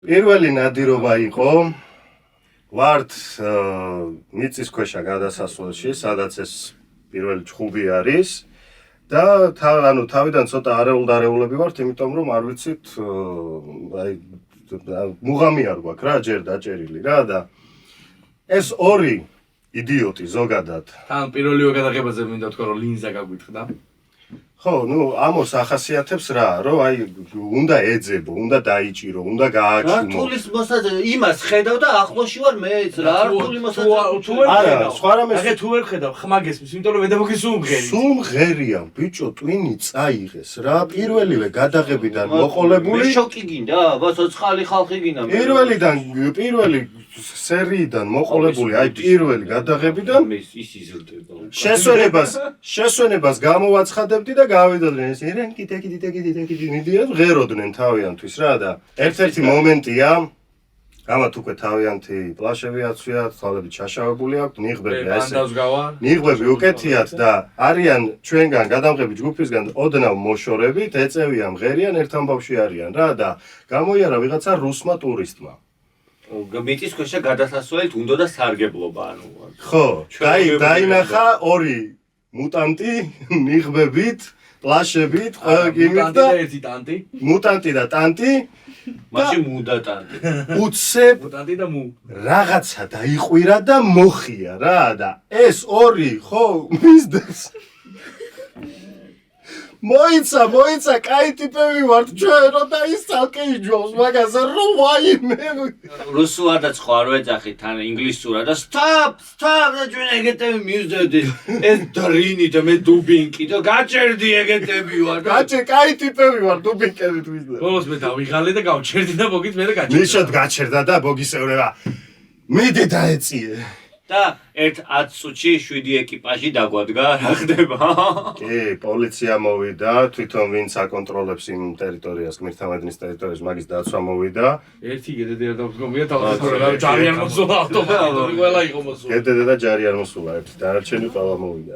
პირველი ნადირობა იყო ვართ მიწისქვეშა გადასასვლელში, სადაც ეს პირველი ჩხუბი არის და თავიდან ცოტა არეულები ვართ, იმიტომ რომ არ ვიცით აი მუღამი არ გვაქვს რა, ჯერ დაჭერილი რა და ეს ორი იდიოტი ზოგადად. თან პირველივე გადაღებაზე მინდა თქვა რომ ლინზა გაგვითხრდა. ხო, ამოს ახასიათებს რა, რომ აი უნდა ეძებო, უნდა დაიჭირო, უნდა გააჩუმო. რართულის მოსაძე იმას ხედავ და ახლოში ვარ მეც რა, რართული მოსაძე. არა, სხვა რამეს. აგე თუ ვერ ხედავ, ხმაგესმის, იმიტომ რომ ვედამოქი სუმღერი. სუმღერია, ბიჭო, ტვინი წაიღეს რა, პირველივე გადაღებიდან მოყოლებული. მე შოკი გინდა, ბაცო ცხალი ხალხი გინდა. პირველი სერიიდან მოყოლებული, აი პირველი გადაღებიდან ის იზრდება. შესვენებას გამოვაცხადებდი და გავიდოდნენ ეს ერენ კიდე მიდიან ღეროდნენ თავიანთვის რა და ერთ-ერთი მომენტია ამათ უკვე თავიანთი პლაშები აცვიათ, თვალები ჩაშავებული აქვთ, ნიღბები უკეთიათ და არიან ჩვენგან გადამღები ჯგუფისგან ოდნავ მოშორებით, ეწევიან მღერიან, ერთ ამბავში არიან რა და გამოიარა ვიღაცა რუსმა ტურისტმა. მიწისქვეშა გადასასვლელით უნდა და სარგებლობა, ანუ. ხო, დაინახა ორი მუტანტი ნიღბებით, პლაშებით, მუტანტი და ერთი ტანტი. მუტანტი და ტანტი. მაშინ მუდა ტანტი. უცებ მუტანტი და მუ. რაღაცა დაიყვირა და მოხია რა და ეს ორი ხო მისდეს. მოიცა, კაი ტიპები ვართ ჩვენ და ის ცალკე იჯობს მაგაზე რომ ვაიმე. რუსულადაც ხო არ ვეძახით, თან ინგლისურად და stop და ჩვენ ეგეთები მივძებდით. ეს დრინი და მე დუბინკი და გაჭერდი ეგეთები ვარ. კაი ტიპები ვარ დუბინკები თვითონ. ბოლოს მე დავიღალე და გავჩერდი და მოგით მე და გაჭერდა. მიშად გაჭერდა და მოგისევრება. მიდი დაეწიე. და ერთ 10 წუთში 7 ეკიპაჟი დაგვადგა, რა ხდება? კი, პოლიცია მოვიდა, თვითონ ვინც აკონტროლებს იმ ტერიტორიას, გმირთამედნის ტერიტორიას, მაგის დაცვა მოვიდა. ერთი გედედი არ დავდგომია თავად ჯარიან მოსულა ავტომატურად, ყველა იყო მოსულა. გედედა და ჯარი არ მოსულა, ერთი დანარჩენი ყველა მოვიდა.